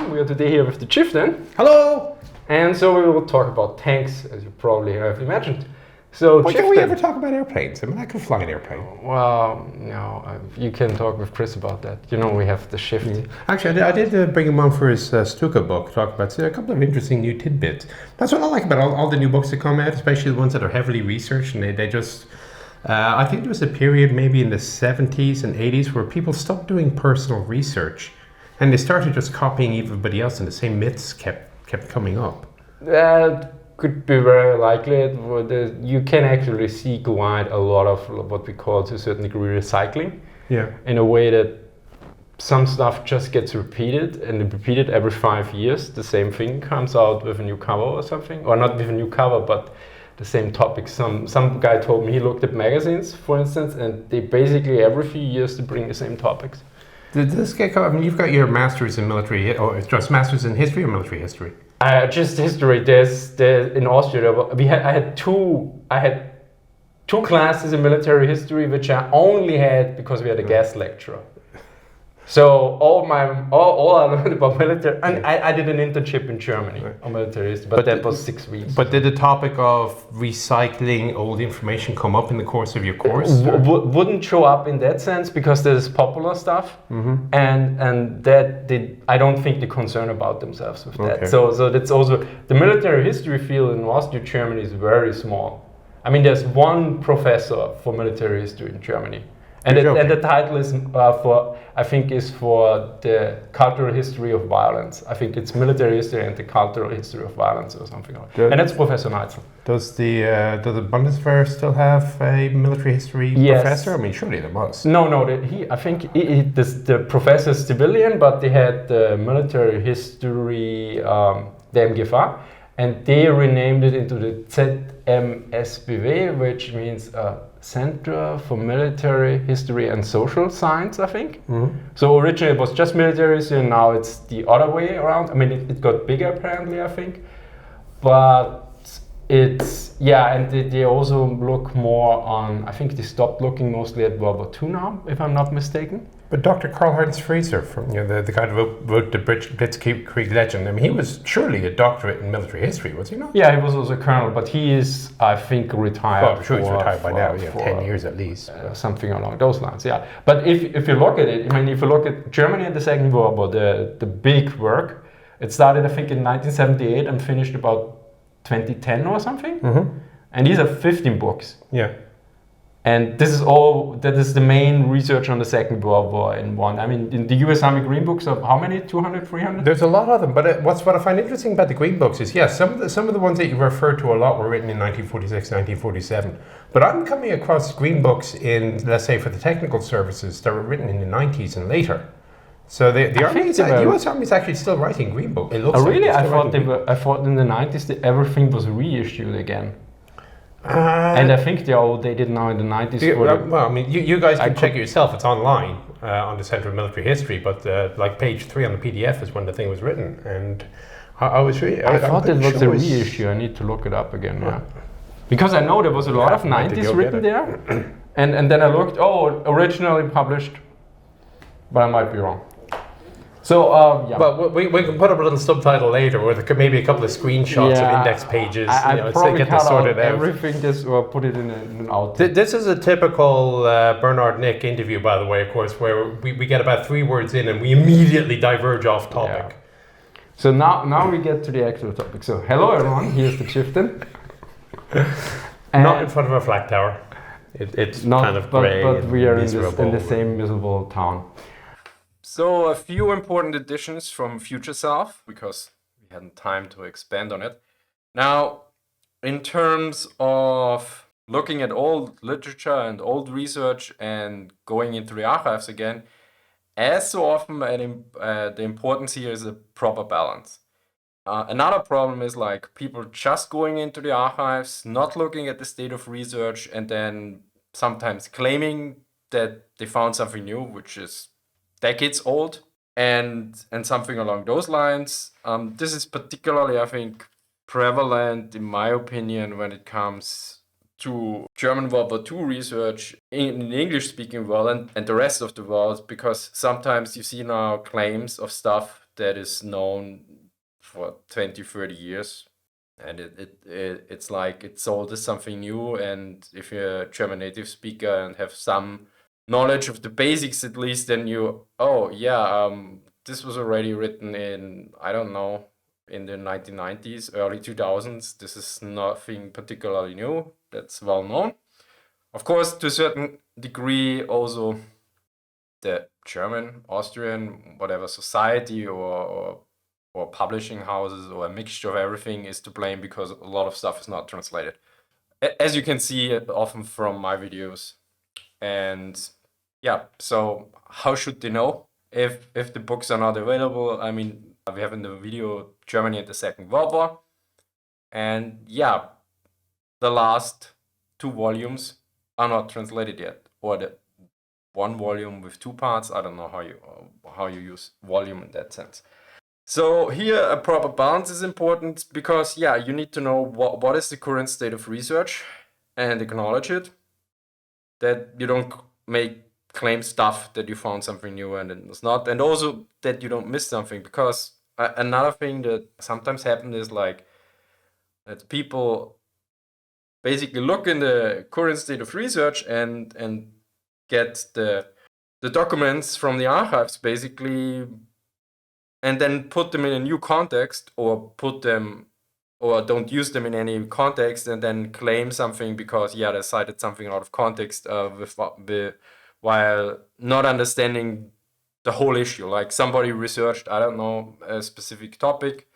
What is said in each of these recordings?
everyone. We are today here with the Chieftain. Hello! And so we will talk about tanks, as you probably have imagined. So, Why Chieftain, don't we ever talk about airplanes? I mean, I could fly an airplane. well, no, you can talk with Chris about that. You know, we have the shift. Yeah. Actually, I did bring him on for his Stuka book, talk about a couple of interesting new tidbits. That's what I like about all the new books that come out, especially the ones that are heavily researched, and they just... I think there was a period maybe in the 70s and 80s where people stopped doing personal research and they started just copying everybody else, and the same myths kept coming up. That could be very likely. You can actually see quite a lot of what we call, to a certain degree, recycling. Yeah. In a way that some stuff just gets repeated, and repeated every 5 years. The same thing comes out with a new cover or something, or not with a new cover, but the same topic. Some guy told me he looked at magazines, for instance, and they basically every few years they bring the same topics. Did this get covered? I mean, you've got your master's in military, or it's just master's in history or military history? Just history. There's in Austria. I had two classes in military history, which I only had because we had a guest lecturer. So all I learned about military, and I did an internship in Germany on military history, but that was 6 weeks. But did the topic of recycling old information come up in the course of your course? Wouldn't show up in that sense because there's popular stuff, and that I don't think they concern about themselves with that. Okay. So that's also the military history field in Austria, Germany is very small. I mean, there's one professor for military history in Germany. And the title is for the cultural history of violence. I think it's military history and the cultural history of violence or something like that. And that's Professor Neitzel. Does the Bundeswehr still have a military history professor? I mean, surely there must. No. The professor is civilian, but they had the military history, the MGFA, and they renamed it into the ZMSBW, which means Center for Military History and Social Science, I think. So originally it was just military history, and now it's the other way around. I mean, it got bigger apparently, I think. But it's, and they also look more on, I think they stopped looking mostly at World War II now, if I'm not mistaken. But Dr. Karl-Heinz Fraser, from the guy who wrote the Blitzkrieg Legend, I mean, he was surely a doctorate in military history, was he not? Yeah, he was also a colonel, but he is, I think, retired. Oh, I'm sure he's retired by now, 10 years at least. Something along those lines, yeah. But if you look at it, I mean, if you look at Germany in the Second World War, the big work, it started, I think, in 1978 and finished about 2010 or something. And these are 15 books. Yeah. And that is the main research on the Second World War in one. I mean, in the US Army Green Books of how many? 200, 300? There's a lot of them, but what I find interesting about the Green Books is, some of the ones that you refer to a lot were written in 1946, 1947. But I'm coming across Green Books in, let's say, for the technical services that were written in the 90s and later. So the US Army is actually still writing Green Books. It looks really? I thought in the 90s that everything was reissued again. And I think they did now in the 90s. Well, I mean, you guys can check it yourself. It's online on the Center of Military History, but like page 3 on the PDF is when the thing was written. And I was really... I thought it was a reissue. I need to look it up again. Yeah. Because I know there was a lot of 90s written there. And then I looked, originally published, but I might be wrong. So, Well, we can put up a little subtitle later with maybe a couple of screenshots of index pages. I probably cut out everything or put it in an outline. This is a typical Bernard Nick interview, by the way, of course, where we get about 3 words in and we immediately diverge off topic. Yeah. So now we get to the actual topic. So, hello everyone, here's the Chieftain. Not in front of a flag tower. It's kind of grey, but we are in the same miserable town. So a few important additions from Future Self, because we hadn't time to expand on it. Now, in terms of looking at old literature and old research and going into the archives again, as so often the importance here is a proper balance. Another problem is like people just going into the archives, not looking at the state of research, and then sometimes claiming that they found something new, which is decades old, and something along those lines. This is particularly, I think, prevalent, in my opinion, when it comes to German World War II research in the English-speaking world and the rest of the world, because sometimes you see now claims of stuff that is known for 20, 30 years. And it's like it's sold as something new. And if you're a German native speaker and have some knowledge of the basics at least, then oh yeah, this was already written in, I don't know, in the 1990s, early 2000s. This is nothing particularly new. That's well known. Of course, to a certain degree, also the German, Austrian, whatever society or publishing houses or a mixture of everything is to blame because a lot of stuff is not translated. As you can see often from my videos. And yeah, so how should they know if the books are not available? I mean, we have in the video Germany and the Second World War. And yeah, the last 2 volumes are not translated yet, or the 1 volume with 2 parts. I don't know how you use volume in that sense. So here a proper balance is important because yeah, you need to know what is the current state of research and acknowledge it. That you don't make claim stuff that you found something new and it's not, and also that you don't miss something, because another thing that sometimes happens is like that people basically look in the current state of research and get the documents from the archives basically, and then put them in a new context, or put them or don't use them in any context, and then claim something because yeah, they cited something out of context while not understanding the whole issue. Like somebody researched, I don't know, a specific topic,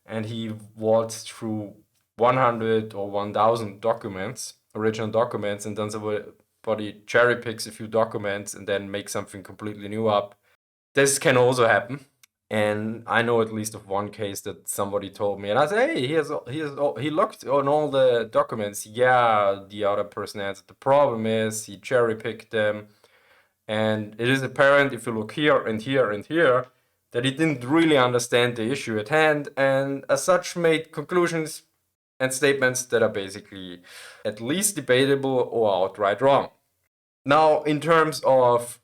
and he waltzed through 100 or 1000 documents, original documents, and then somebody cherry picks a few documents and then makes something completely new up. This can also happen. And I know at least of one case that somebody told me, and I said, hey, he looked on all the documents. Yeah, the other person answered, the problem is he cherry picked them. And it is apparent if you look here and here and here that he didn't really understand the issue at hand, and as such made conclusions and statements that are basically at least debatable or outright wrong. Now, in terms of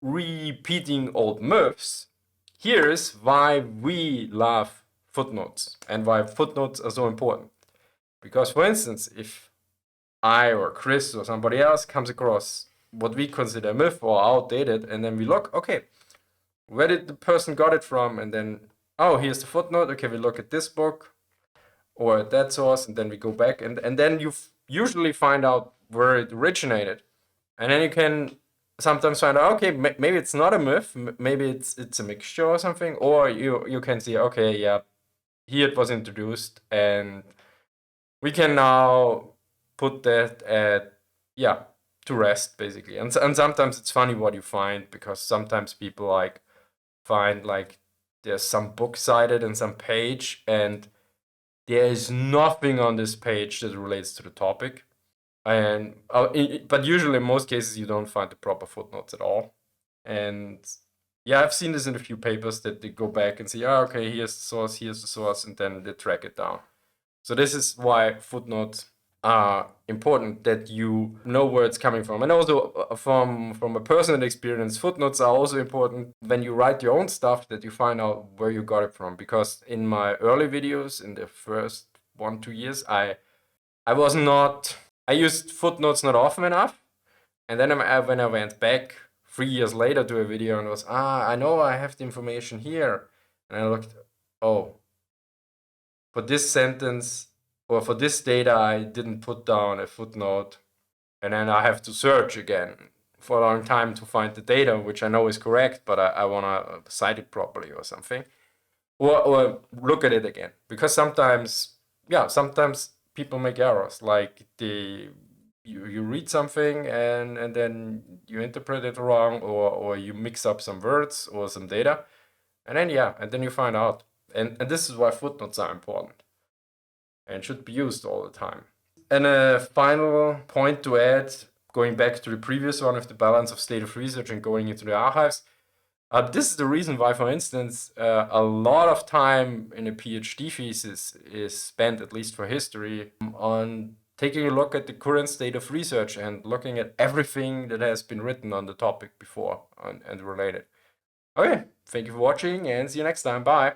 repeating old myths, here's why we love footnotes and why footnotes are so important. Because, for instance, if I or Chris or somebody else comes across what we consider a myth or outdated, and then we look, okay, where did the person got it from? And then, oh, here's the footnote. Okay, we look at this book or at that source, and then we go back, and then you usually find out where it originated. And then you can sometimes find out, okay, maybe it's not a myth, maybe it's a mixture or something, or you can see, okay, yeah, here it was introduced, and we can now put that at, yeah, to rest basically. And sometimes it's funny what you find, because sometimes people like find like there's some book cited in some page, and there is nothing on this page that relates to the topic. And but usually in most cases you don't find the proper footnotes at all. And yeah, I've seen this in a few papers that they go back and say, oh, okay, here's the source, and then they track it down. So this is why footnotes are important, that you know where it's coming from. And also from a personal experience, footnotes are also important when you write your own stuff, that you find out where you got it from. Because in my early videos, in the first 1-2 years, I used footnotes not often enough. And then when I went back 3 years later to a video and was, I know I have the information here. And I looked, oh, for this sentence or for this data, I didn't put down a footnote. And then I have to search again for a long time to find the data, which I know is correct, but I want to cite it properly or something. Or look at it again. Because sometimes people make errors. Like you read something and then you interpret it wrong, or you mix up some words or some data. And then you find out. And this is why footnotes are important and should be used all the time. And a final point to add, going back to the previous one of the balance of state of research and going into the archives, this is the reason why, for instance, a lot of time in a PhD thesis is spent, at least for history, on taking a look at the current state of research and looking at everything that has been written on the topic before and related. Okay, thank you for watching and see you next time. Bye.